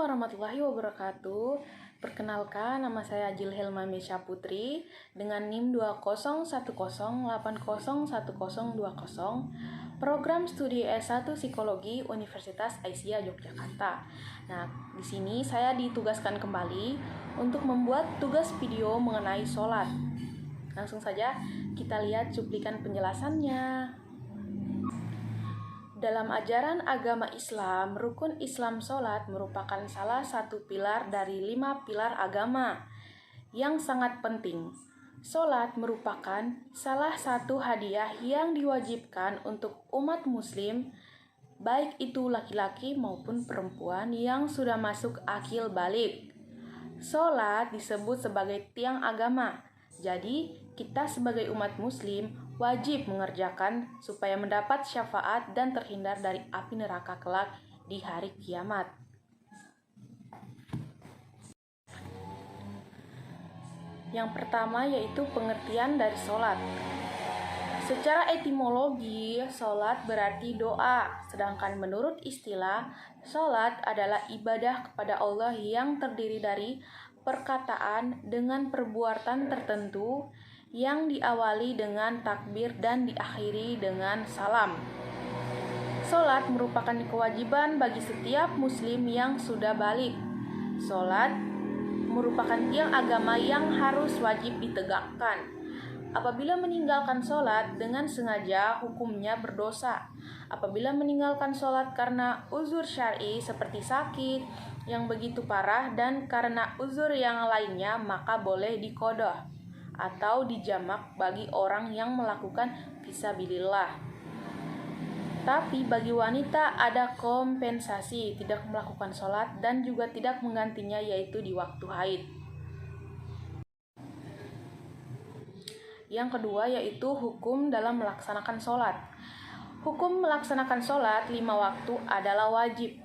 warahmatullahi wabarakatuh. Perkenalkan, nama saya Jil Helma Mesya Putri dengan NIM 2010801020, program studi S1 Psikologi Universitas Aisyah Yogyakarta. Nah, di sini saya ditugaskan kembali untuk membuat tugas video mengenai sholat. Langsung saja kita lihat cuplikan penjelasannya. Dalam ajaran agama Islam, rukun Islam sholat merupakan salah satu pilar dari 5 pilar agama yang sangat penting. Sholat merupakan salah satu hadiah yang diwajibkan untuk umat muslim, baik itu laki-laki maupun perempuan yang sudah masuk akil balik. Sholat disebut sebagai tiang agama. Jadi, kita sebagai umat muslim wajib mengerjakan supaya mendapat syafaat dan terhindar dari api neraka kelak di hari kiamat. Yang pertama yaitu pengertian dari sholat. Secara etimologi, sholat berarti doa, sedangkan menurut istilah, sholat adalah ibadah kepada Allah yang terdiri dari perkataan dengan perbuatan tertentu yang diawali dengan takbir dan diakhiri dengan salam. Sholat merupakan kewajiban bagi setiap muslim yang sudah balik. Sholat merupakan tiang agama yang harus wajib ditegakkan. Apabila meninggalkan sholat dengan sengaja, hukumnya berdosa. Apabila meninggalkan sholat karena uzur syar'i seperti sakit yang begitu parah dan karena uzur yang lainnya, maka boleh diqadha atau dijamak bagi orang yang melakukan fisabilillah. Tapi bagi wanita ada kompensasi, tidak melakukan sholat dan juga tidak menggantinya, yaitu di waktu haid. Yang kedua yaitu hukum dalam melaksanakan sholat. Hukum melaksanakan sholat 5 waktu adalah wajib.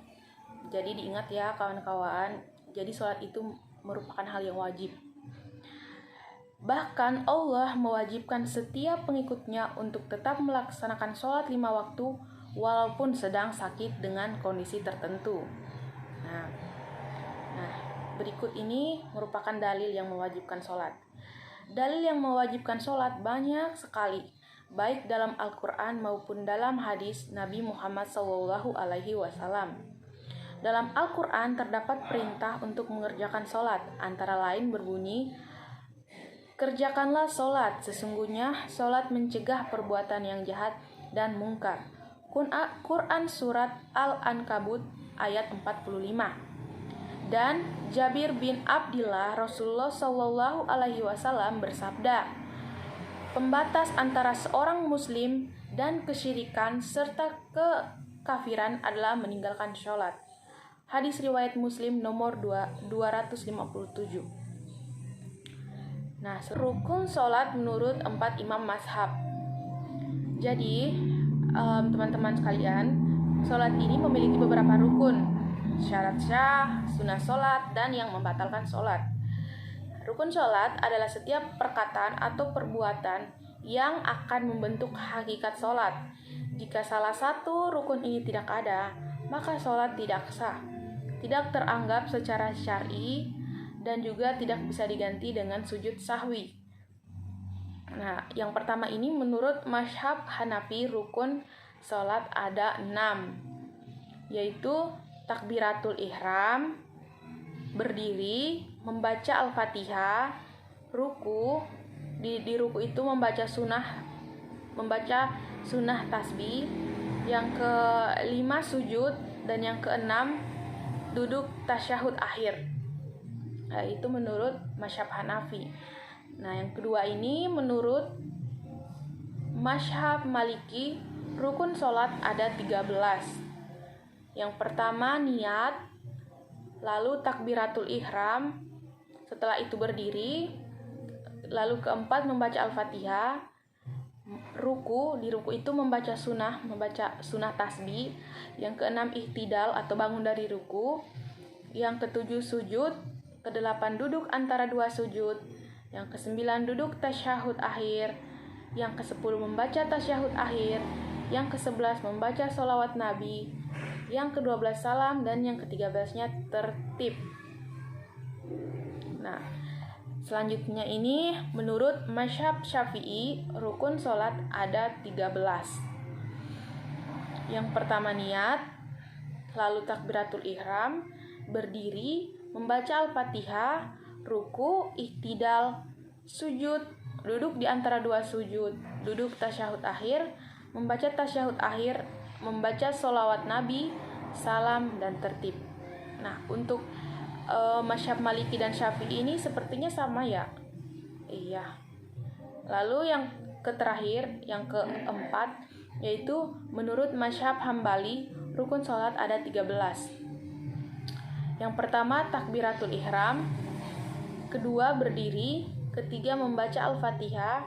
Jadi diingat ya kawan-kawan, jadi sholat itu merupakan hal yang wajib. Bahkan Allah mewajibkan setiap pengikutnya untuk tetap melaksanakan sholat 5 waktu walaupun sedang sakit dengan kondisi tertentu. Nah, berikut ini merupakan dalil yang mewajibkan sholat. Dalil yang mewajibkan sholat banyak sekali, baik dalam Al-Quran maupun dalam hadis Nabi Muhammad SAW. Dalam Al-Quran terdapat perintah untuk mengerjakan sholat, antara lain berbunyi, "Kerjakanlah sholat, sesungguhnya sholat mencegah perbuatan yang jahat dan mungkar." Quran Surat Al-Ankabut ayat 45. Dan Jabir bin Abdillah, Rasulullah SAW bersabda, "Pembatas antara seorang muslim dan kesyirikan serta kekafiran adalah meninggalkan sholat." Hadis riwayat Muslim nomor 257. Nah, rukun sholat menurut 4 imam mazhab. Jadi, teman-teman sekalian, sholat ini memiliki beberapa rukun, syarat syah, sunnah sholat, dan yang membatalkan sholat. Rukun sholat adalah setiap perkataan atau perbuatan yang akan membentuk hakikat sholat. Jika salah satu rukun ini tidak ada, maka sholat tidak sah, tidak teranggap secara syar'i, dan juga tidak bisa diganti dengan sujud sahwi. Nah, yang pertama ini menurut mazhab Hanafi, rukun sholat ada 6, yaitu takbiratul ihram, berdiri, membaca Al-Fatihah, ruku, di ruku itu membaca sunnah tasbih, yang ke-5 sujud, dan yang ke-6 duduk tasyahud akhir. Nah, itu menurut mazhab Hanafi. Nah, yang kedua ini menurut mazhab Maliki, rukun sholat ada 13. Yang pertama niat, lalu takbiratul ihram, setelah itu berdiri, lalu keempat membaca Al-Fatihah, ruku, di ruku itu membaca sunnah tasbih, yang keenam ihtidal atau bangun dari ruku, yang ketujuh sujud, kedelapan duduk antara 2 sujud, yang ke-9 duduk tasyahud akhir, yang ke-10 membaca tasyahud akhir, yang ke-11 membaca sholawat Nabi, yang ke-12 salam, dan yang ke-13-nya tertib. Nah, selanjutnya ini menurut mazhab Syafi'i, rukun sholat ada 13. Yang pertama niat, lalu takbiratul ihram, berdiri, membaca Al-Fatihah, ruku, iktidal, sujud, duduk di antara dua sujud, duduk tasyahud akhir, membaca tasyahud akhir, membaca sholawat Nabi, salam, dan tertib. Nah, untuk mazhab Maliki dan Syafi'i ini sepertinya sama ya. Iya. Lalu yang terakhir, yang keempat, yaitu menurut mazhab Hambali, rukun sholat ada 13. Yang pertama takbiratul ihram, kedua berdiri, ketiga membaca Al-Fatihah,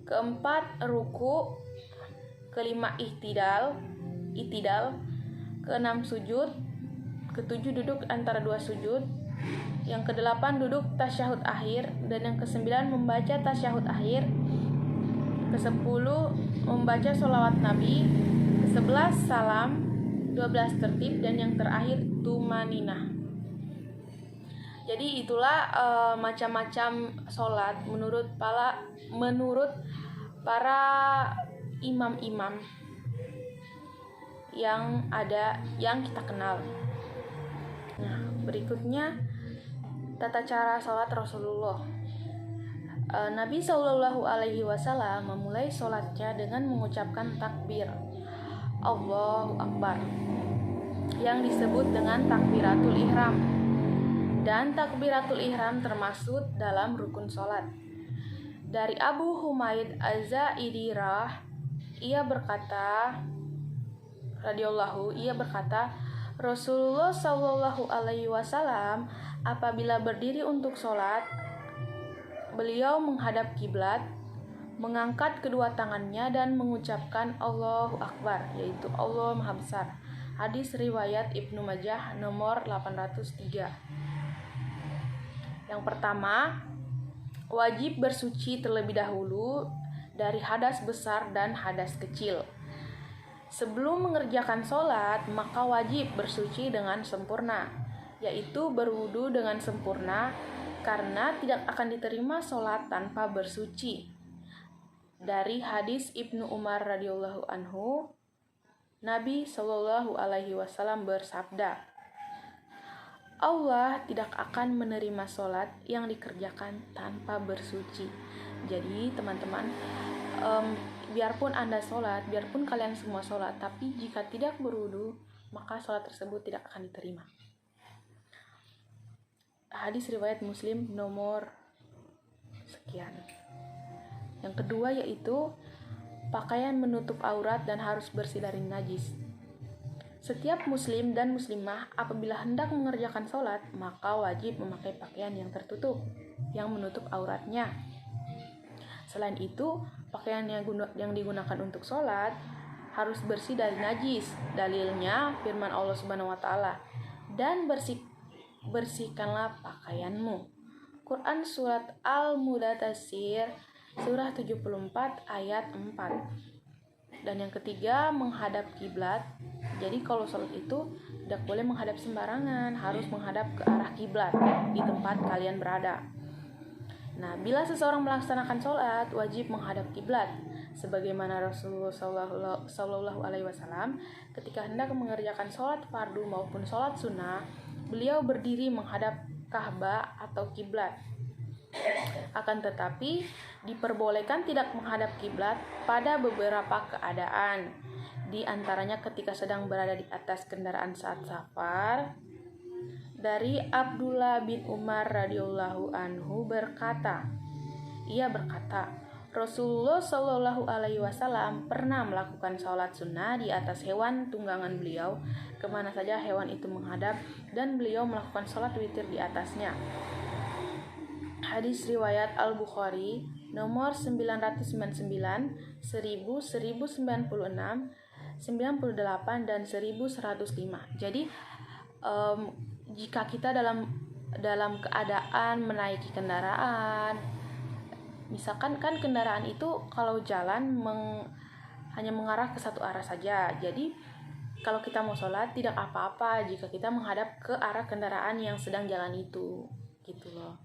keempat ruku, kelima iktidal, keenam sujud, ketujuh duduk antara dua sujud, yang kedelapan duduk tasyahud akhir, dan yang kesembilan membaca tasyahud akhir, kesepuluh membaca sholawat Nabi, ke-11 salam, 12 tertib, dan yang terakhir tumaninah. Jadi itulah macam-macam sholat menurut para imam-imam yang kita kenal. Nah, berikutnya tata cara sholat Rasulullah. Nabi Shallallahu Alaihi Wasallam memulai sholatnya dengan mengucapkan takbir Allahu Akbar yang disebut dengan takbiratul ihram, dan takbiratul ihram termasuk dalam rukun sholat. Dari Abu Humaid Az-Zaidirah, ia berkata, Rasulullah Shallallahu Alaihi Wasallam apabila berdiri untuk sholat, beliau menghadap kiblat, mengangkat kedua tangannya dan mengucapkan Allahu Akbar, yaitu Allah Maha Besar. Hadis riwayat Ibnu Majah nomor 803. Yang pertama, wajib bersuci terlebih dahulu dari hadas besar dan hadas kecil. Sebelum mengerjakan sholat, maka wajib bersuci dengan sempurna, yaitu berwudu dengan sempurna, karena tidak akan diterima sholat tanpa bersuci. Dari hadis Ibnu Umar radhiyallahu anhu, Nabi Shallallahu Alaihi Wasallam bersabda, Allah tidak akan menerima sholat yang dikerjakan tanpa bersuci. Jadi teman-teman, biarpun Anda sholat, biarpun kalian semua sholat, tapi jika tidak berwudu, maka sholat tersebut tidak akan diterima. Hadis riwayat Muslim nomor sekian. Yang kedua yaitu pakaian menutup aurat dan harus bersih dari najis. Setiap muslim dan muslimah apabila hendak mengerjakan sholat, maka wajib memakai pakaian yang tertutup, yang menutup auratnya. Selain itu, pakaian yang digunakan untuk sholat harus bersih dari najis. Dalilnya firman Allah Subhanahu wa taala, dan bersihkanlah pakaianmu. Quran surat Al-Mudaththir surah 74 ayat 4. Dan yang ketiga, menghadap kiblat. Jadi kalau sholat itu tidak boleh menghadap sembarangan, harus menghadap ke arah kiblat di tempat kalian berada. Nah, bila seseorang melaksanakan sholat, wajib menghadap kiblat, sebagaimana Rasulullah Shallallahu Alaihi Wasallam ketika hendak mengerjakan sholat fardu maupun sholat sunnah, beliau berdiri menghadap Ka'bah atau kiblat. Akan tetapi, diperbolehkan tidak menghadap kiblat pada beberapa keadaan, di antaranya ketika sedang berada di atas kendaraan saat safar. Dari Abdullah bin Umar radhiyallahu anhu ia berkata, Rasulullah Shallallahu Alaihi Wasallam pernah melakukan sholat sunnah di atas hewan tunggangan beliau, kemana saja hewan itu menghadap, dan beliau melakukan sholat witir di atasnya. Hadis riwayat Al-Bukhari nomor 999, 1000, 1096, 98, dan 1105. Jadi jika kita dalam keadaan menaiki kendaraan, misalkan kan kendaraan itu kalau jalan hanya mengarah ke satu arah saja, jadi kalau kita mau sholat tidak apa-apa jika kita menghadap ke arah kendaraan yang sedang jalan itu, gitu loh.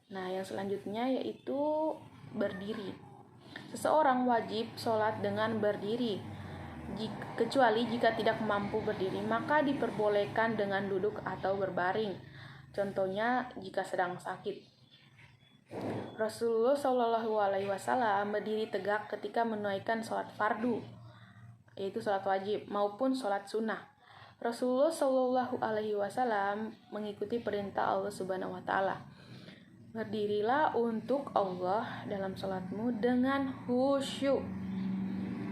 Nah, yang selanjutnya yaitu berdiri. Seseorang wajib sholat dengan berdiri. Kecuali jika tidak mampu berdiri, maka diperbolehkan dengan duduk atau berbaring. Contohnya jika sedang sakit. Rasulullah Shallallahu Alaihi Wasallam berdiri tegak ketika menunaikan sholat fardu, yaitu sholat wajib maupun sholat sunnah. Rasulullah Shallallahu Alaihi Wasallam mengikuti perintah Allah Subhanahu Wa Taala. Berdirilah untuk Allah dalam sholatmu dengan khusyuk.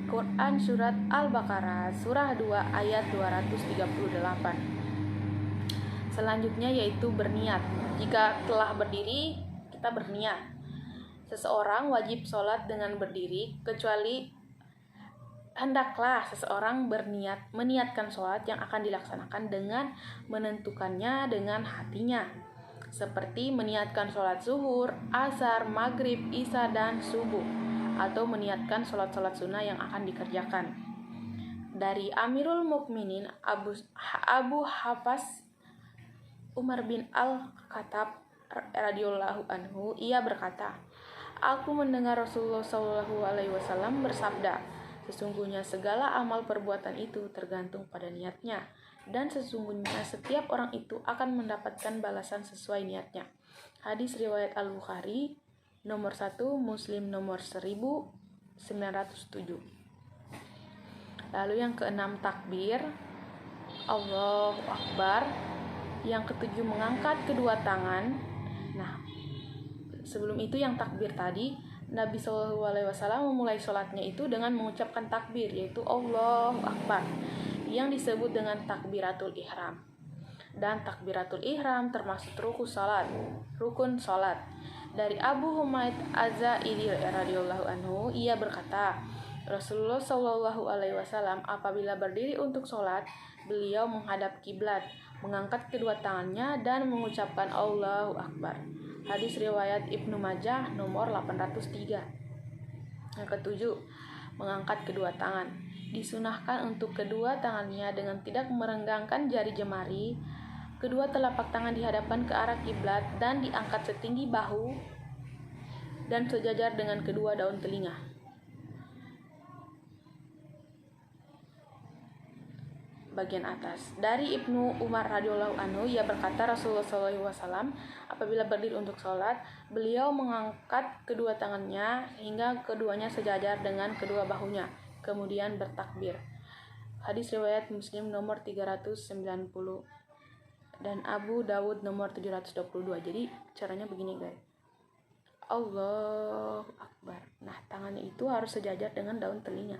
Quran Surat Al-Baqarah Surah 2 ayat 238. Selanjutnya yaitu berniat. Jika telah berdiri, kita berniat. Seseorang wajib sholat dengan berdiri, kecuali hendaklah seseorang meniatkan sholat yang akan dilaksanakan dengan menentukannya dengan hatinya, seperti meniatkan sholat zuhur, asar, maghrib, isya, dan subuh, atau meniatkan sholat-sholat sunnah yang akan dikerjakan. Dari Amirul Mukminin Abu Hafs Umar bin Al-Khattab radhiyallahu anhu, ia berkata, aku mendengar Rasulullah Shallallahu Alaihi Wasallam bersabda, sesungguhnya segala amal perbuatan itu tergantung pada niatnya, dan sesungguhnya setiap orang itu akan mendapatkan balasan sesuai niatnya. Hadis riwayat Al-Bukhari nomor 1, Muslim nomor 1907. Lalu yang keenam takbir, Allahu Akbar. Yang ketujuh mengangkat kedua tangan. Nah, sebelum itu yang takbir tadi, Nabi SAW memulai sholatnya itu dengan mengucapkan takbir, yaitu Allahu Akbar, yang disebut dengan takbiratul ihram. Dan takbiratul ihram termasuk rukun sholat. Dari Abu Humaid Az-Zaidi radhiyallahu anhu, ia berkata, Rasulullah Shallallahu Alaihi Wasallam apabila berdiri untuk sholat, beliau menghadap kiblat, mengangkat kedua tangannya dan mengucapkan Allahu Akbar. Hadis riwayat Ibnu Majah nomor 803. Yang ketujuh, mengangkat kedua tangan. Disunahkan untuk kedua tangannya dengan tidak merenggangkan jari jemari. Kedua telapak tangan dihadapkan ke arah kiblat dan diangkat setinggi bahu dan sejajar dengan kedua daun telinga. Bagian atas. Dari Ibnu Umar radhiyallahu anhu, ia berkata, Rasulullah SAW apabila berdiri untuk sholat, beliau mengangkat kedua tangannya hingga keduanya sejajar dengan kedua bahunya, kemudian bertakbir. Hadis riwayat Muslim nomor 390 dan Abu Dawud nomor 722. Jadi caranya begini guys, Allahu Akbar. Nah, tangannya itu harus sejajar dengan daun telinga.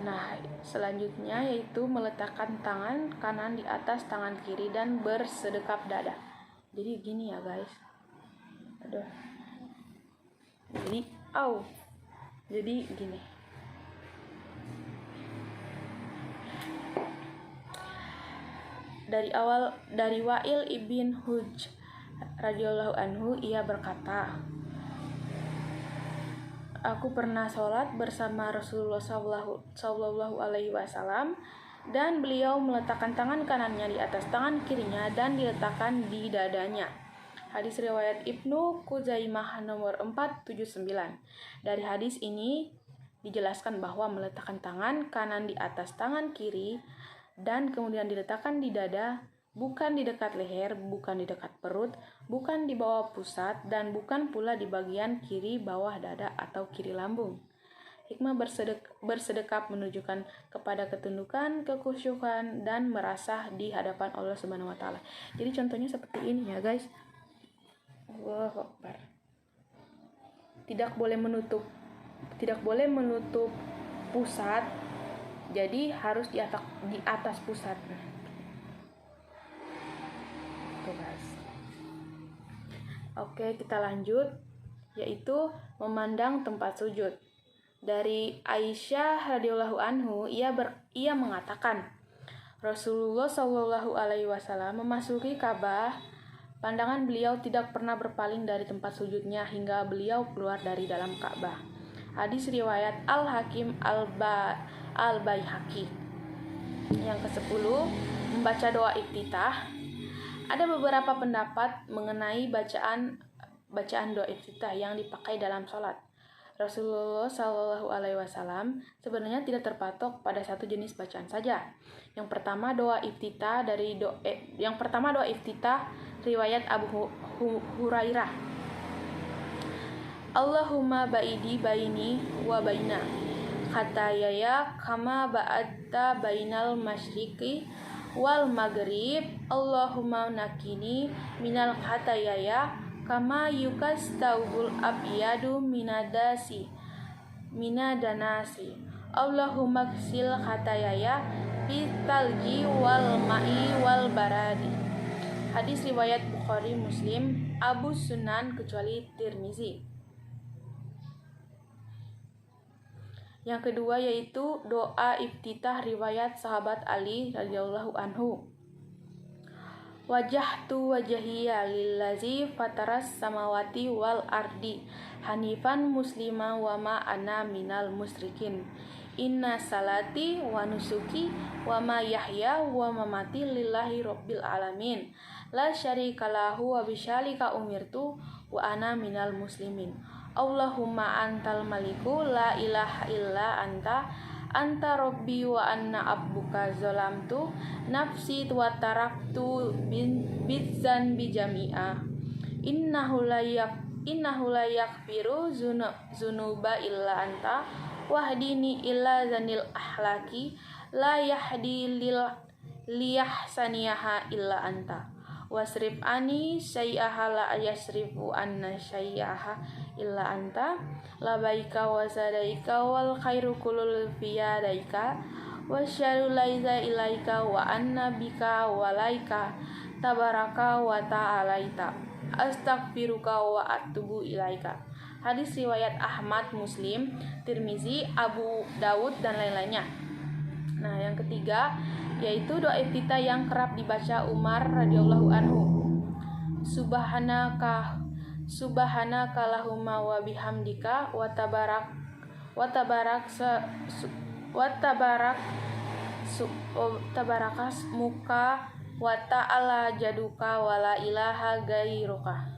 Nah, selanjutnya yaitu meletakkan tangan kanan di atas tangan kiri dan bersedekap dada. Jadi gini ya guys. Aduh. Jadi gini. Dari Wa'il ibn Hujr radhiyallahu anhu, ia berkata, aku pernah sholat bersama Rasulullah Shallallahu Alaihi Wasallam dan beliau meletakkan tangan kanannya di atas tangan kirinya dan diletakkan di dadanya. Hadis riwayat Ibnu Khuzaimah nomor 479. Dari hadis ini dijelaskan bahwa meletakkan tangan kanan di atas tangan kiri dan kemudian diletakkan di dada, bukan di dekat leher, bukan di dekat perut, bukan di bawah pusat, dan bukan pula di bagian kiri bawah dada atau kiri lambung. Hikmah bersedekap menunjukkan kepada ketundukan, kekhusyukan, dan merasa di hadapan Allah Subhanahu wa Ta'ala. Jadi contohnya seperti ini ya guys. Allahu Akbar. Tidak boleh menutup pusat. Jadi harus di atas pusat. Oke, kita lanjut, yaitu memandang tempat sujud. Dari Aisyah radhiyallahu anhu, ia mengatakan, Rasulullah Shallallahu Alaihi Wasallam memasuki Ka'bah Pandangan beliau tidak pernah berpaling dari tempat sujudnya hingga beliau keluar dari dalam Ka'bah. Hadis riwayat Al-Hakim Al-Baihaqi. Yang ke-10, membaca doa iftitah. Ada beberapa pendapat mengenai bacaan doa iftitah yang dipakai dalam sholat. Rasulullah Shallallahu Alaihi Wasallam sebenarnya tidak terpatok pada satu jenis bacaan saja. Yang pertama doa iftitah riwayat Abu Hurairah. Allahumma ba'idi baini wa baina khatayaya kama ba'adta bainal masyriqi wal maghrib. Allahumma nakini minal khatayaya kama yukastaubul abyadu minadanasi. Allahumma ksil khatayaya bitalji wal ma'i wal baradi. Hadis riwayat Bukhari, Muslim, Abu Sunan kecuali Tirmizi. Yang kedua yaitu doa iftitah riwayat sahabat Ali radhiyallahu anhu. Wajjahtu wajhiya lillazi fataras samawati wal ardi hanifan muslima wa ma ana minal musyrikin. Inna salati wa nusuki wa ma yahya wa mamati lillahi rabbil alamin. La syarika lahu wa bisyalika umirtu wa ana minal muslimin. Allahumma antal maliku la ilaha illa anta rabbi wa anna abbuka zalamtu nafsi wa taraktu bidzan bijami'a. Innahu la yaghfiru zunuba illa anta wahdini illa zanil ahlaki la yahdi liyahsaniyaha illa anta wasrif ani syai'aha la yasrifu anna syai'aha illa anta labaika wa sadaika wal khairu kullul fiyadaika wa syarru laisa ilaika wa anna bika walaika tabaraka wa ta'alaita astaghfiruka wa atubu ilaika. Hadis riwayat Ahmad, Muslim, Tirmizi, Abu Dawud dan lain-lainnya. Nah, yang ketiga yaitu doa iftitah yang kerap dibaca Umar radhiyallahu anhu. Subhanaka lahumma wa bihamdika wa tabarak muka wa ta'ala jaduka wa la ilaha gairuka.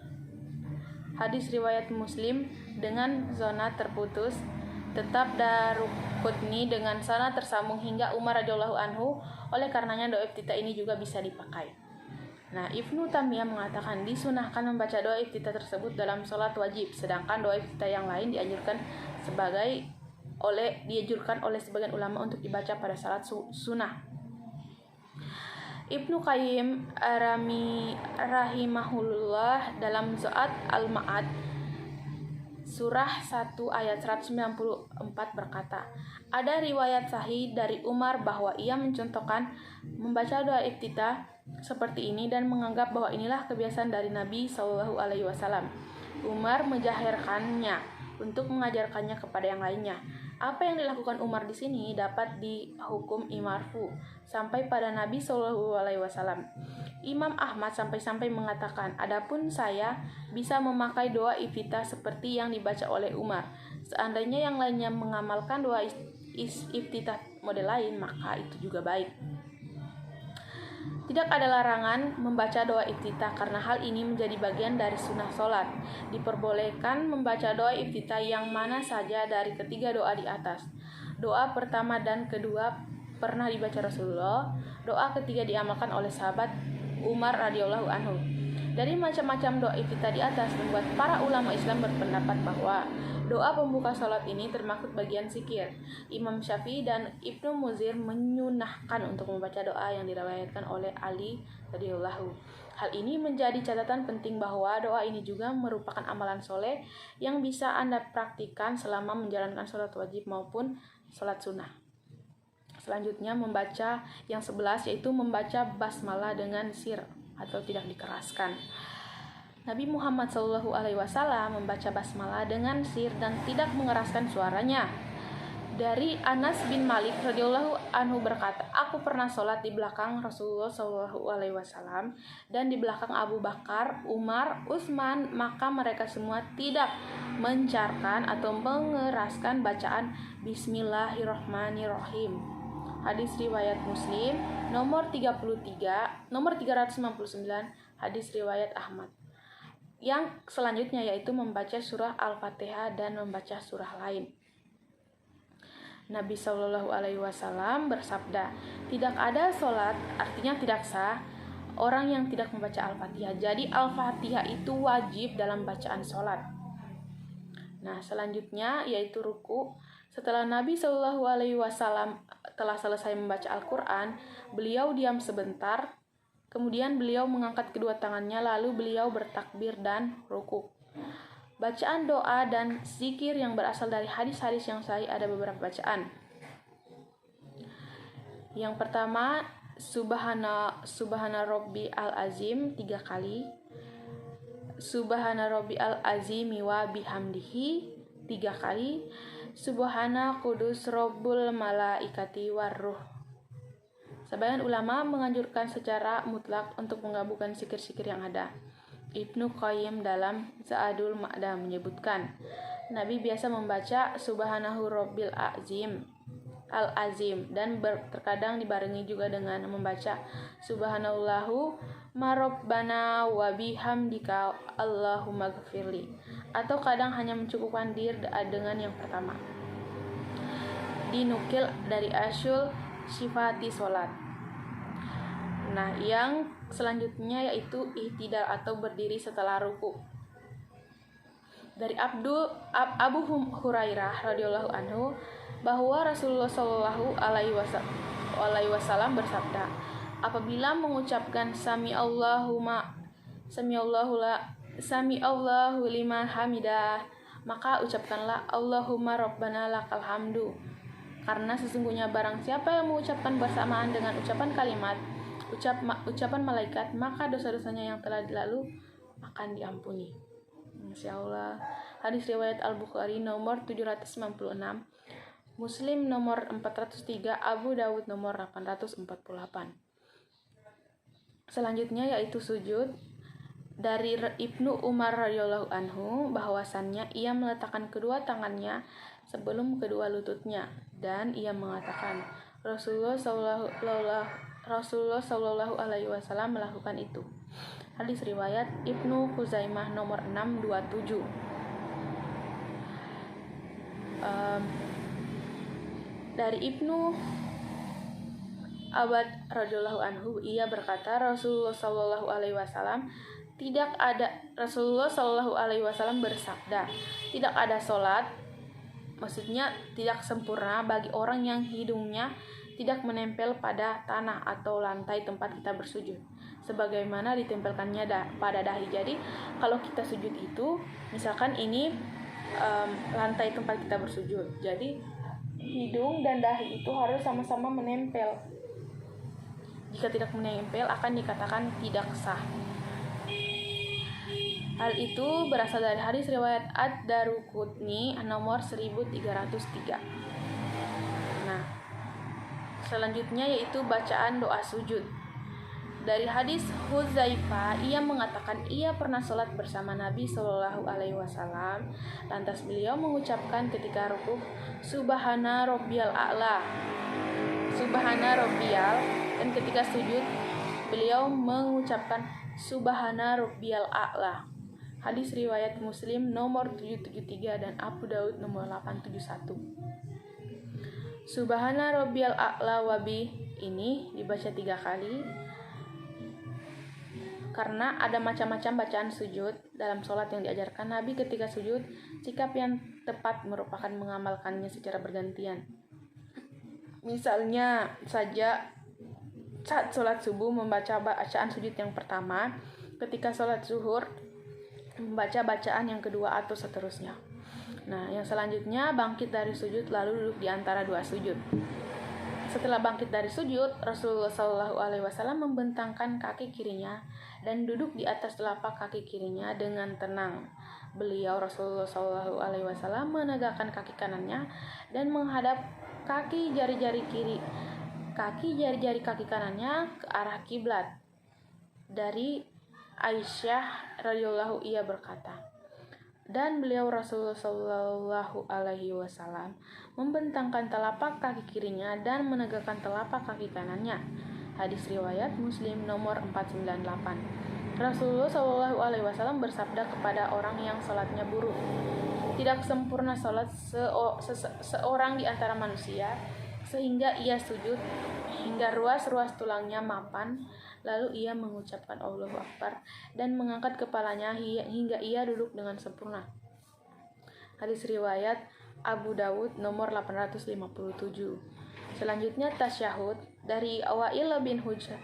Hadis riwayat Muslim dengan zona terputus, tetap Daraqutni dengan sanad tersambung hingga Umar radhiyallahu anhu. Oleh karenanya doa iftitah ini juga bisa dipakai. Nah, Ibnu Taimiyah mengatakan disunahkan membaca doa iftitah tersebut dalam sholat wajib, sedangkan doa iftitah yang lain dianjurkan oleh sebagian ulama untuk dibaca pada salat sunnah. Ibnu Qayyim rahimahullah dalam Zu'ad al-Ma'ad surah 1 ayat 194 berkata, ada riwayat sahih dari Umar bahwa ia mencontohkan membaca doa iftitah seperti ini dan menganggap bahwa inilah kebiasaan dari Nabi Shallallahu Alaihi Wasallam. Umar menjaharkannya untuk mengajarkannya kepada yang lainnya. Apa yang dilakukan Umar di sini dapat dihukum imarfu sampai pada Nabi Shallallahu Alaihi Wasallam. Imam Ahmad sampai-sampai mengatakan, adapun saya bisa memakai doa iftitah seperti yang dibaca oleh Umar. Seandainya yang lainnya mengamalkan doa iftitah model lain, maka itu juga baik. Tidak ada larangan membaca doa iftitah karena hal ini menjadi bagian dari sunnah sholat. Diperbolehkan membaca doa iftitah yang mana saja dari ketiga doa di atas. Doa pertama dan kedua pernah dibaca Rasulullah. Doa ketiga diamalkan oleh sahabat Umar radhiyallahu anhu. Dari macam-macam doa iftitah di atas membuat para ulama Islam berpendapat bahwa doa pembuka sholat ini termasuk bagian zikir. Imam Syafi'i dan Ibnu Muzir menyunahkan untuk membaca doa yang diriwayatkan oleh Ali radhiyallahu. Hal ini menjadi catatan penting bahwa doa ini juga merupakan amalan soleh yang bisa Anda praktikkan selama menjalankan sholat wajib maupun sholat sunnah. Selanjutnya membaca yang 11 yaitu membaca basmalah dengan sir atau tidak dikeraskan. Nabi Muhammad SAW membaca basmalah dengan sir dan tidak mengeraskan suaranya. Dari Anas bin Malik radhiyallahu anhu berkata, aku pernah sholat di belakang Rasulullah SAW dan di belakang Abu Bakar, Umar, Utsman, maka mereka semua tidak mencarkan atau mengeraskan bacaan Bismillahirrahmanirrahim. Hadis riwayat Muslim nomor 399, hadis riwayat Ahmad. Yang selanjutnya yaitu membaca surah Al-Fatihah dan membaca surah lain. Nabi Shallallahu Alaihi Wasallam bersabda, tidak ada sholat, artinya tidak sah, orang yang tidak membaca Al-Fatihah. Jadi Al-Fatihah itu wajib dalam bacaan sholat. Nah, selanjutnya yaitu ruku. Setelah Nabi Shallallahu Alaihi Wasallam telah selesai membaca Al-Quran, beliau diam sebentar, kemudian beliau mengangkat kedua tangannya, lalu beliau bertakbir dan ruku. Bacaan doa dan zikir yang berasal dari hadis-hadis yang sahih ada beberapa bacaan. Yang pertama, Subhana Rabbi al-Azim 3 kali. Subhana Rabbi al-Azimi wa bihamdihi 3 kali. Subhana Qudus Rabbul Malaikati Warruh. Sebagian ulama menganjurkan secara mutlak untuk menggabungkan zikir-zikir yang ada. Ibnu Qayyim dalam Za'adul Ma'dah menyebutkan, Nabi biasa membaca Subhanahu Rabbil Azim Al-Azim dan terkadang dibarengi juga dengan membaca Subhanallahu Marabbana wa bihamdika Allahumma ghfirli, atau kadang hanya mencukupkan diri dengan yang pertama. Dinukil dari Asyul Sifati Sholat. Nah, yang selanjutnya yaitu ihtidal atau berdiri setelah ruku. Dari Abu Hurairah radhiyallahu anhu bahwa Rasulullah Shallallahu Alaihi Wasallam bersabda, apabila mengucapkan Sami Allahu liman hamidah, maka ucapkanlah Allahumma Rabbana lakal hamdu, karena sesungguhnya barang siapa yang mengucapkan bersamaan dengan ucapan kalimat ucapan malaikat, maka dosa-dosanya yang telah lalu akan diampuni. Masya Allah. Hadis riwayat Al-Bukhari nomor 796, Muslim nomor 403, Abu Dawud nomor 848. Selanjutnya yaitu sujud. Dari Ibnu Umar radhiyallahu anhu bahwasannya ia meletakkan kedua tangannya sebelum kedua lututnya dan ia mengatakan, Rasulullah Shallallahu Alaihi Wasallam melakukan itu. Hadis riwayat Ibnu Khuzaimah nomor 627. Dari Ibnu Abbad radhiyallahu anhu ia berkata, Rasulullah Shallallahu Alaihi Wasallam bersabda, tidak ada sholat, maksudnya tidak sempurna bagi orang yang hidungnya tidak menempel pada tanah atau lantai tempat kita bersujud, sebagaimana ditempelkannya pada dahi. Jadi kalau kita sujud itu, misalkan ini lantai tempat kita bersujud, jadi hidung dan dahi itu harus sama-sama menempel. Jika tidak menempel akan dikatakan tidak sah. Hal itu berasal dari hadis riwayat Ad-Daruqutni nomor 1303. Nah, selanjutnya yaitu bacaan doa sujud. Dari hadis Hudzaifah, ia mengatakan ia pernah sholat bersama Nabi Shallallahu Alaihi Wasallam. Lantas beliau mengucapkan ketika rukuk, Subhana Rabbiyal A'la, Subhana Rabbiyal, dan ketika sujud beliau mengucapkan Subhana Rabbiyal A'la. Hadis riwayat Muslim nomor 773 dan Abu Daud nomor 871. Subhana Rabbiyal A'la wabi ini dibaca 3 kali karena ada macam-macam bacaan sujud dalam sholat yang diajarkan Nabi. Ketika sujud, sikap yang tepat merupakan mengamalkannya secara bergantian. Misalnya saja saat sholat subuh membaca bacaan sujud yang pertama, ketika sholat zuhur membaca bacaan yang kedua atau seterusnya. Nah, yang selanjutnya bangkit dari sujud lalu duduk di antara dua sujud. Setelah bangkit dari sujud, Rasulullah Shallallahu Alaihi Wasallam membentangkan kaki kirinya dan duduk di atas telapak kaki kirinya dengan tenang. Beliau Rasulullah SAW menegakkan kaki kanannya dan menghadap kaki jari-jari kaki kanannya ke arah kiblat. Dari Aisyah radhiyallahu ia berkata, dan beliau Rasulullah SAW membentangkan telapak kaki kirinya dan menegakkan telapak kaki kanannya. Hadis riwayat Muslim nomor 498. Rasulullah SAW bersabda kepada orang yang sholatnya buruk, tidak sempurna sholat seorang di antara manusia sehingga ia sujud hingga ruas-ruas tulangnya mapan, lalu ia mengucapkan Allahu Akbar dan mengangkat kepalanya hingga ia duduk dengan sempurna. Hadis riwayat Abu Dawud nomor 857. Selanjutnya tasyahud. Dari Awail bin Hujra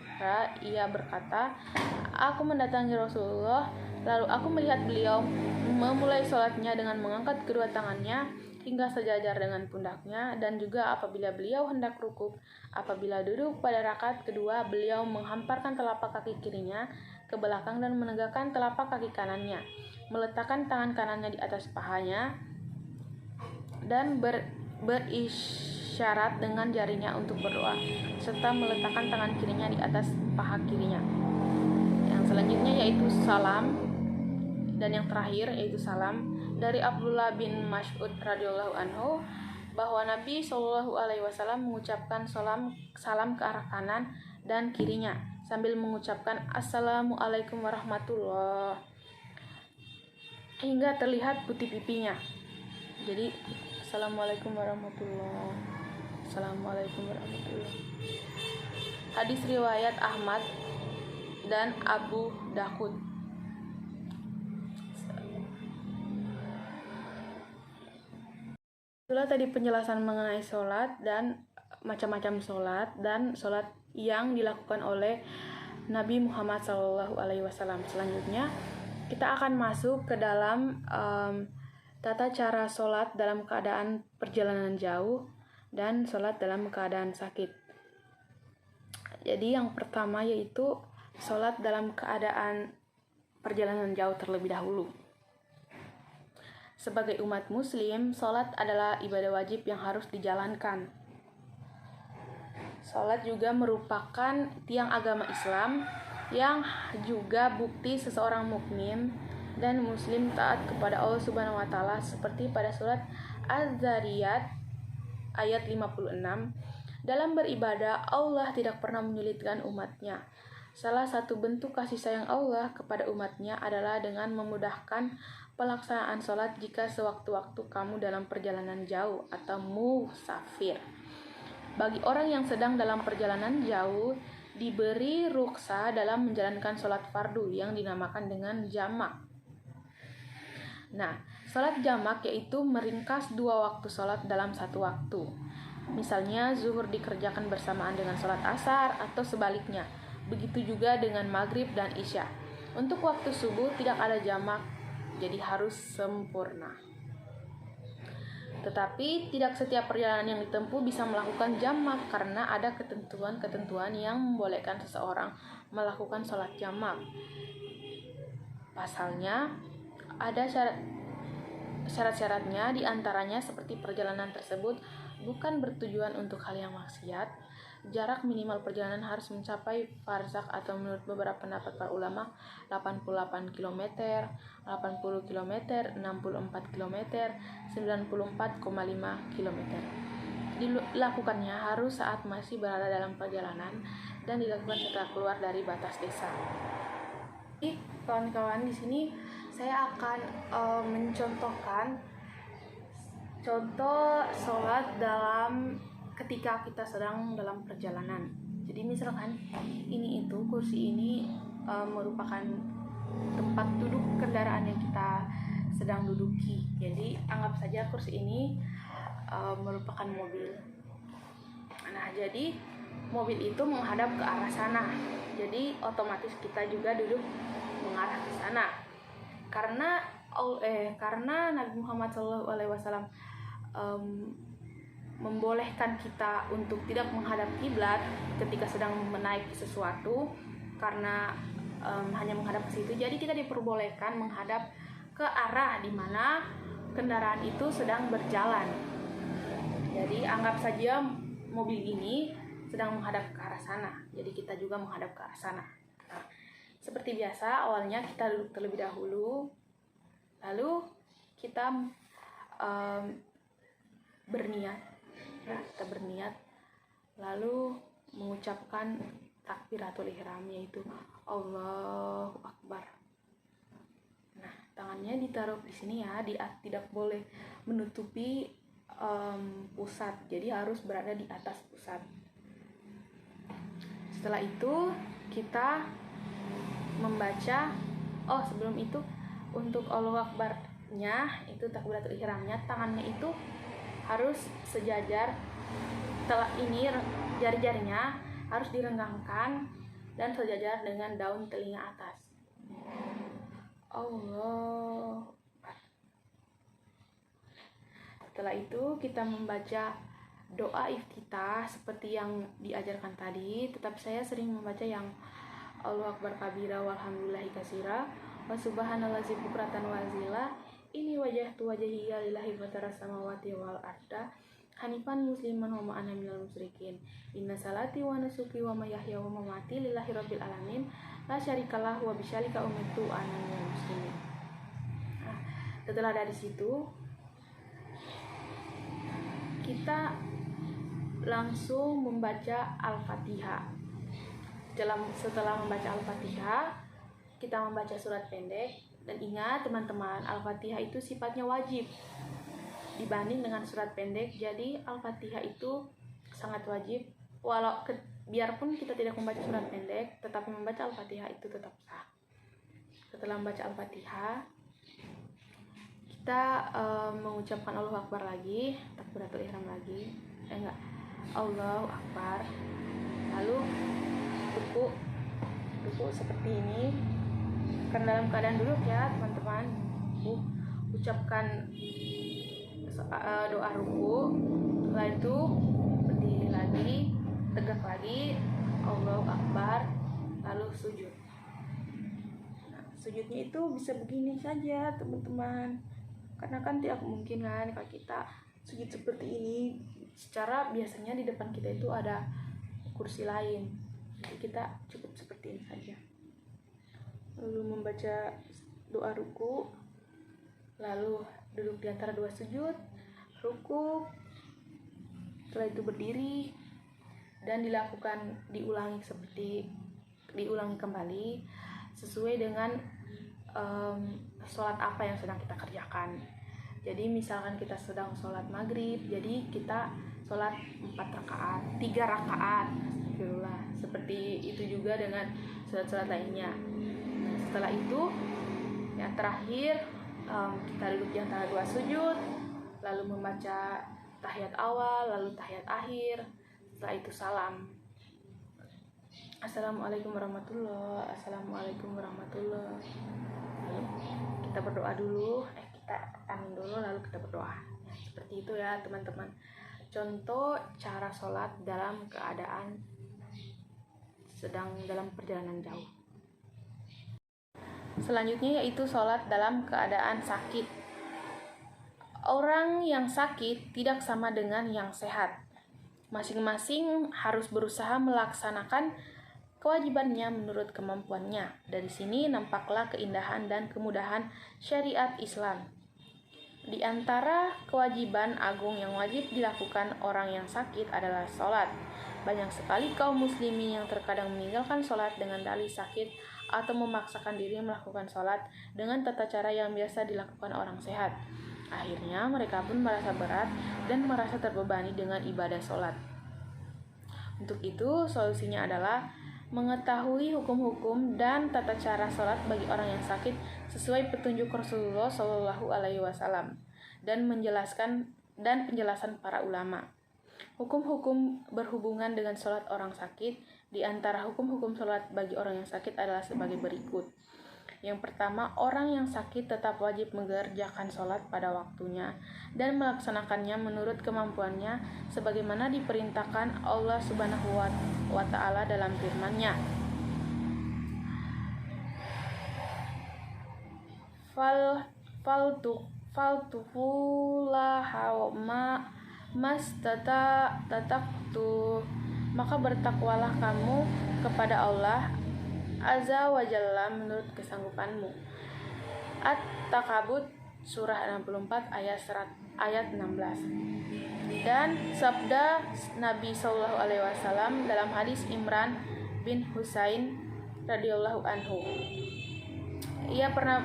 ia berkata, aku mendatangi Rasulullah, lalu aku melihat beliau memulai sholatnya dengan mengangkat kedua tangannya hingga sejajar dengan pundaknya, dan juga apabila beliau hendak rukuk. Apabila duduk pada rakaat kedua, beliau menghamparkan telapak kaki kirinya ke belakang dan menegakkan telapak kaki kanannya, meletakkan tangan kanannya di atas pahanya dan berisyarat dengan jarinya untuk berdoa, serta meletakkan tangan kirinya di atas paha kirinya. Yang selanjutnya yaitu salam, dan yang terakhir yaitu salam. Dari Abdullah bin Mas'ud radhiyallahu anhu bahwa Nabi SAW mengucapkan salam ke arah kanan dan kirinya sambil mengucapkan Assalamualaikum warahmatullah hingga terlihat putih pipinya. Jadi Assalamualaikum warahmatullah, Assalamualaikum warahmatullah. Hadis riwayat Ahmad dan Abu Dawud. Itulah tadi penjelasan mengenai sholat dan macam-macam sholat dan sholat yang dilakukan oleh Nabi Muhammad SAW. Selanjutnya kita akan masuk ke dalam tata cara sholat dalam keadaan perjalanan jauh dan sholat dalam keadaan sakit. Jadi yang pertama yaitu sholat dalam keadaan perjalanan jauh terlebih dahulu. Sebagai umat muslim, sholat adalah ibadah wajib yang harus dijalankan. Sholat juga merupakan tiang agama Islam yang juga bukti seseorang mukmin dan muslim taat kepada Allah Subhanahu wa taala, seperti pada surat Az-Zariyat ayat 56. Dalam beribadah, Allah tidak pernah menyulitkan umatnya. Salah satu bentuk kasih sayang Allah kepada umatnya adalah dengan memudahkan pelaksanaan sholat jika sewaktu-waktu kamu dalam perjalanan jauh atau musafir. Bagi orang yang sedang dalam perjalanan jauh, diberi ruksa dalam menjalankan sholat fardu yang dinamakan dengan jamak. Nah, sholat jamak yaitu meringkas dua waktu sholat dalam satu waktu. Misalnya zuhur dikerjakan bersamaan dengan sholat asar atau sebaliknya. Begitu juga dengan maghrib dan isya. Untuk waktu subuh tidak ada jamak, jadi harus sempurna. Tetapi tidak setiap perjalanan yang ditempuh bisa melakukan jamak karena ada ketentuan-ketentuan yang membolehkan seseorang melakukan sholat jamak. Pasalnya ada syarat-syaratnya, diantaranya seperti perjalanan tersebut bukan bertujuan untuk hal yang maksiat, jarak minimal perjalanan harus mencapai farzak atau menurut beberapa pendapat para ulama 88 km, 80 km, 64 km, 94,5 km. Dilakukannya harus saat masih berada dalam perjalanan dan dilakukan setelah keluar dari batas desa. Jadi kawan-kawan, di sini saya akan mencontohkan contoh sholat dalam ketika kita sedang dalam perjalanan. Jadi misalkan kursi ini merupakan tempat duduk kendaraan yang kita sedang duduki. Jadi anggap saja kursi ini merupakan mobil. Nah, jadi mobil itu menghadap ke arah sana. Jadi otomatis kita juga duduk mengarah ke sana. Karena Nabi Muhammad SAW membolehkan kita untuk tidak menghadap kiblat ketika sedang menaiki sesuatu, karena hanya menghadap ke situ. Jadi kita diperbolehkan menghadap ke arah di mana kendaraan itu sedang berjalan. Jadi anggap saja mobil ini sedang menghadap ke arah sana. Jadi kita juga menghadap ke arah sana. Nah, seperti biasa, awalnya kita duduk terlebih dahulu. Lalu kita berniat. Ya, kita berniat. Lalu mengucapkan takbiratul ihram, yaitu Allahu Akbar. Nah, tangannya ditaruh di sini ya, tidak boleh menutupi pusat, jadi harus berada di atas pusat. Setelah itu kita membaca, sebelum itu untuk Allahu Akbar-nya, itu takbiratul ihramnya, tangannya itu harus sejajar. Setelah ini jari-jarinya harus direnggangkan dan sejajar dengan daun telinga atas. Allah. Setelah itu kita membaca doa iftitah seperti yang diajarkan tadi. Tetap saya sering membaca yang Allahu Akbar kabira walhamdulillahi katsira wa subhanallazi bukratan wa azila. Ini wajhtu wajhiya lillahi fataras samawati wal arda hanifan musliman wa ma ana minal musyrikin. Inna salati wa nusuki wa mahyaya wa mamati lillahi rabbil alamin la syarikalah wa bisyarika umirtu ana minal muslimin. Nah, setelah dari situ kita langsung membaca Al-Fatihah. Setelah membaca Al-Fatihah, kita membaca surat pendek. Dan ingat teman-teman, Al-Fatihah itu sifatnya wajib dibanding dengan surat pendek. Jadi Al-Fatihah itu sangat wajib. Biarpun kita tidak membaca surat pendek, tetapi membaca Al-Fatihah itu tetap sah. Setelah membaca Al-Fatihah, kita mengucapkan Allahu Akbar lagi, takbiratul ihram lagi. Allahu Akbar. Lalu ruku seperti ini. Karena dalam keadaan duduk ya teman-teman. Ucapkan doa ruku. Setelah itu berdiri lagi, tegak lagi, Allahu Akbar, lalu sujud. Nah, sujudnya itu bisa begini saja teman-teman, karena kan tidak mungkin kan kalau kita sujud seperti ini. Secara biasanya di depan kita itu ada kursi lain, jadi kita cukup seperti ini saja. Lalu membaca doa ruku, lalu duduk di antara dua sujud, ruku, setelah itu berdiri, dan diulangi kembali sesuai dengan sholat apa yang sedang kita kerjakan. Jadi misalkan kita sedang sholat maghrib, jadi kita sholat 4 rakaat, 3 rakaat, seperti itu juga dengan sholat-sholat lainnya. Nah, setelah itu yang terakhir kita duduk di antara dua sujud, lalu membaca tahiyat awal, lalu tahiyat akhir. Setelah itu salam. Assalamualaikum warahmatullahi wabarakatuh. Assalamualaikum warahmatullahi wabarakatuh. Lalu kita berdoa dulu, kita amin dulu, lalu kita berdoa. Nah, seperti itu ya teman-teman. Contoh cara sholat dalam keadaan sedang dalam perjalanan jauh. Selanjutnya yaitu sholat dalam keadaan sakit. Orang yang sakit tidak sama dengan yang sehat. Masing-masing harus berusaha melaksanakan kewajibannya menurut kemampuannya. Dari sini nampaklah keindahan dan kemudahan syariat Islam. Di antara kewajiban agung yang wajib dilakukan orang yang sakit adalah sholat. Banyak sekali kaum muslimin yang terkadang meninggalkan sholat dengan dalih sakit atau memaksakan diri melakukan sholat dengan tata cara yang biasa dilakukan orang sehat. Akhirnya mereka pun merasa berat dan merasa terbebani dengan ibadah sholat. Untuk itu solusinya adalah mengetahui hukum-hukum dan tata cara sholat bagi orang yang sakit sesuai petunjuk Rasulullah Shallallahu Alaihi Wasallam dan penjelasan para ulama. Hukum-hukum berhubungan dengan sholat orang sakit. Di antara hukum-hukum sholat bagi orang yang sakit adalah sebagai berikut. Yang pertama, orang yang sakit tetap wajib mengerjakan sholat pada waktunya dan melaksanakannya menurut kemampuannya sebagaimana diperintahkan Allah Subhanahu wa Ta'ala dalam firman-Nya. faltufullaha tataktu, maka bertakwalah kamu kepada Allah Azza wa Jalla menurut kesanggupanmu. At-Takabut surah 64 ayat 16. Dan sabda Nabi Shallallahu Alaihi Wasallam dalam hadis Imran bin Husain radhiyallahu anhu, ia pernah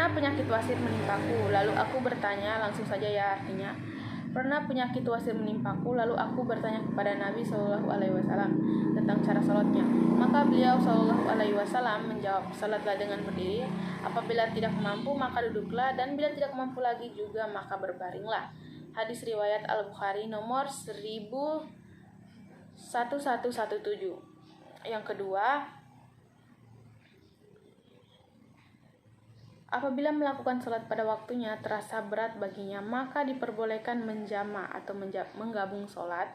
penyakit wasir menimpaku, lalu aku bertanya, langsung saja ya artinya, pernah penyakit wasir menimpaku, lalu aku bertanya kepada Nabi Shallallahu Alaihi Wasallam tentang cara salatnya. Maka beliau Shallallahu Alaihi Wasallam menjawab, salatlah dengan berdiri, apabila tidak mampu maka duduklah, dan bila tidak mampu lagi juga maka berbaringlah. Hadis riwayat Al-Bukhari nomor 1117. Yang kedua, apabila melakukan sholat pada waktunya terasa berat baginya, maka diperbolehkan menjama atau menggabung sholat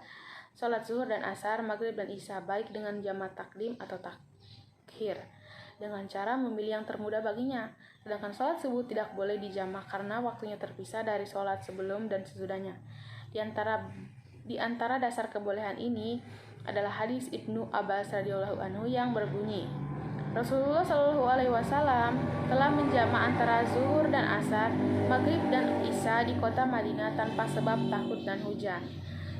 zuhur dan asar, maghrib dan isya, baik dengan jama takdim atau takhir, dengan cara memilih yang termudah baginya. Sedangkan sholat subuh tidak boleh dijama karena waktunya terpisah dari sholat sebelum dan sesudahnya. Di antara dasar kebolehan ini adalah hadis Ibnu Abbas radhiyallahu anhu yang berbunyi, Rasulullah Shallallahu Alaihi Wasallam telah menjama antara zuhur dan asar, maghrib dan isya di kota Madinah tanpa sebab takut dan hujan.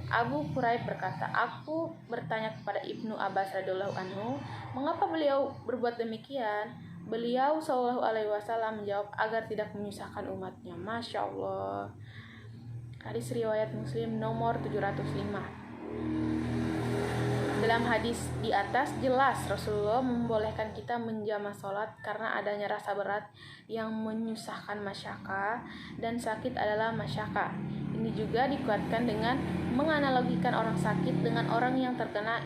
Abu Quraib berkata, aku bertanya kepada Ibnu Abbas radhiyallahu anhu, mengapa beliau berbuat demikian? Beliau Shallallahu Alaihi Wasallam menjawab, agar tidak menyusahkan umatnya. Masya Allah. Hadis riwayat Muslim nomor 705. Dalam hadis di atas jelas Rasulullah membolehkan kita menjama sholat karena adanya rasa berat yang menyusahkan masyakah, dan sakit adalah masyakah. Ini juga dikuatkan dengan menganalogikan orang sakit dengan orang yang terkena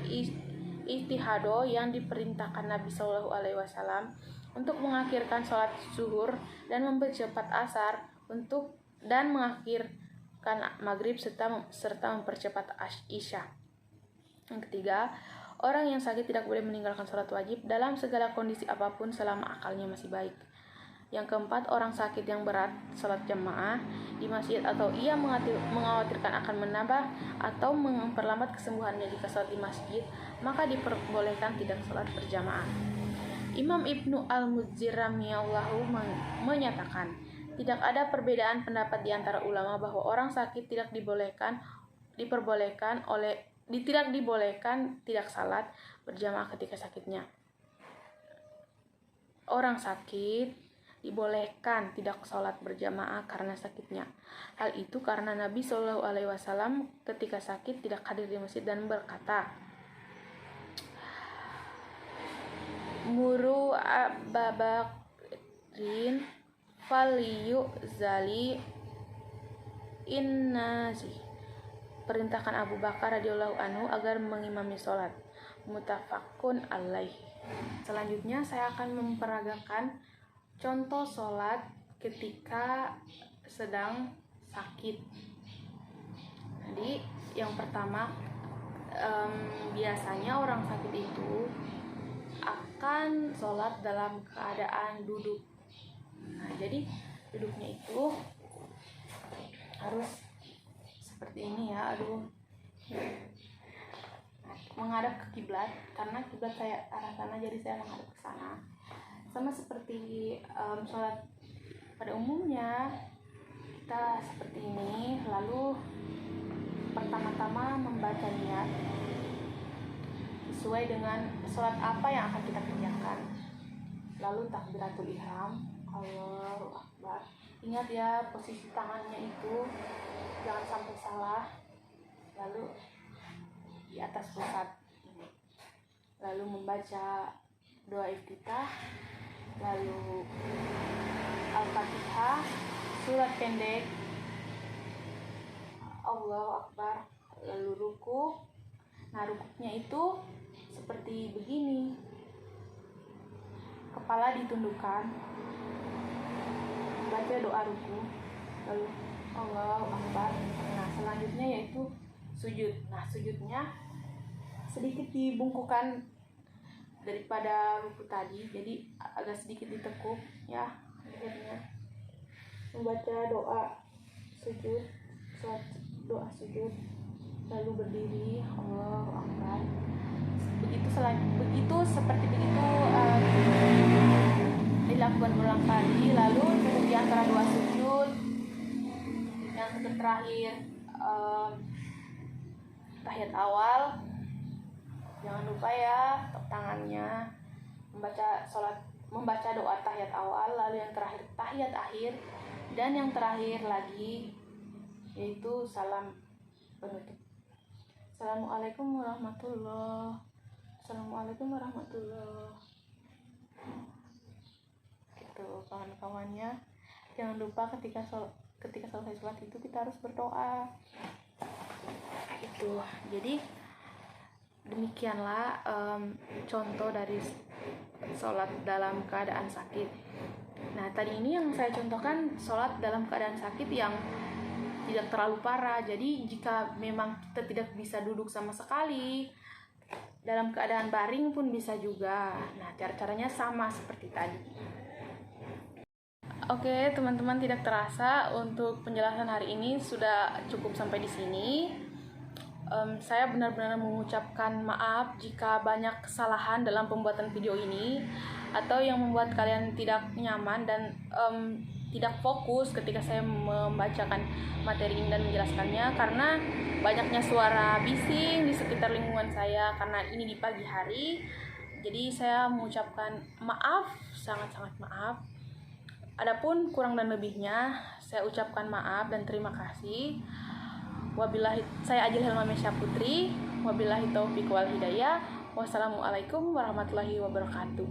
ijtihado yang diperintahkan Nabi Shallallahu Alaihi Wasallam untuk mengakhirkan sholat zuhur dan mempercepat asar dan mengakhirkan maghrib serta mempercepat isya. Yang ketiga, orang yang sakit tidak boleh meninggalkan sholat wajib dalam segala kondisi apapun selama akalnya masih baik. Yang keempat, orang sakit yang berat sholat jamaah di masjid atau ia mengkhawatirkan akan menambah atau memperlambat kesembuhannya jika sholat di masjid, maka diperbolehkan tidak sholat berjamaah. Imam Ibnu Al-Mudzir rahimahullahu menyatakan, tidak ada perbedaan pendapat di antara ulama bahwa orang sakit tidak dibolehkan tidak salat berjamaah ketika sakitnya. Orang sakit dibolehkan tidak sholat berjamaah karena sakitnya. Hal itu karena Nabi Shallallahu Alaihi Wasallam ketika sakit tidak hadir di masjid dan berkata, Muru Ababakrin faliyu zali innasi, perintahkan Abu Bakar radhiyallahu anhu agar mengimami sholat. Muttafaqun alaih. Selanjutnya saya akan memperagakan contoh sholat ketika sedang sakit. Jadi yang pertama, biasanya orang sakit itu akan sholat dalam keadaan duduk. Nah, jadi duduknya itu harus seperti ini ya, menghadap ke kiblat karena kiblat saya arah sana, jadi saya menghadap ke sana. Sama seperti sholat pada umumnya, kita seperti ini. Lalu pertama-tama membaca niat sesuai dengan sholat apa yang akan kita kerjakan. Lalu takbiratul ihram, Allahu Akbar. Ingat ya, posisi tangannya itu jangan sampai salah. Lalu di atas pusat ini. Lalu membaca doa iftitah, lalu Al-Fatihah, surat pendek, Allahu Akbar, lalu ruku. Nah, rukuknya itu seperti begini, kepala ditundukkan, baca doa ruku, lalu Allahu Akbar. Nah, selanjutnya yaitu sujud. Nah, sujudnya sedikit dibungkukan daripada ruku tadi, jadi agak sedikit ditekuk ya, akhirnya membaca doa sujud, doa sujud, lalu berdiri, Allahu Akbar. Begitu seperti begitu dilakukan berulang kali. Lalu kemudian antara doa sujud yang terakhir tahiyat awal, jangan lupa ya tangannya, membaca doa tahiyat awal, lalu yang terakhir tahiyat akhir, dan yang terakhir lagi yaitu salam penutup. Assalamualaikum warahmatullahi gitu kawan-kawannya. Jangan lupa ketika selesai sholat itu kita harus berdoa gitu. Jadi demikianlah contoh dari sholat dalam keadaan sakit. Nah, tadi ini yang saya contohkan sholat dalam keadaan sakit yang tidak terlalu parah. Jadi jika memang kita tidak bisa duduk sama sekali, dalam keadaan baring pun bisa juga. Nah, cara-caranya sama seperti tadi. Oke, teman-teman, tidak terasa untuk penjelasan hari ini sudah cukup sampai di sini. Saya benar-benar mengucapkan maaf jika banyak kesalahan dalam pembuatan video ini atau yang membuat kalian tidak nyaman dan tidak fokus ketika saya membacakan materi ini dan menjelaskannya, karena banyaknya suara bising di sekitar lingkungan saya karena ini di pagi hari. Jadi saya mengucapkan maaf, sangat-sangat maaf. Adapun kurang dan lebihnya saya ucapkan maaf dan terima kasih. Saya Ajil Helmamesya Putri. Wabillahi taufiq wal hidayah. Wassalamualaikum warahmatullahi wabarakatuh.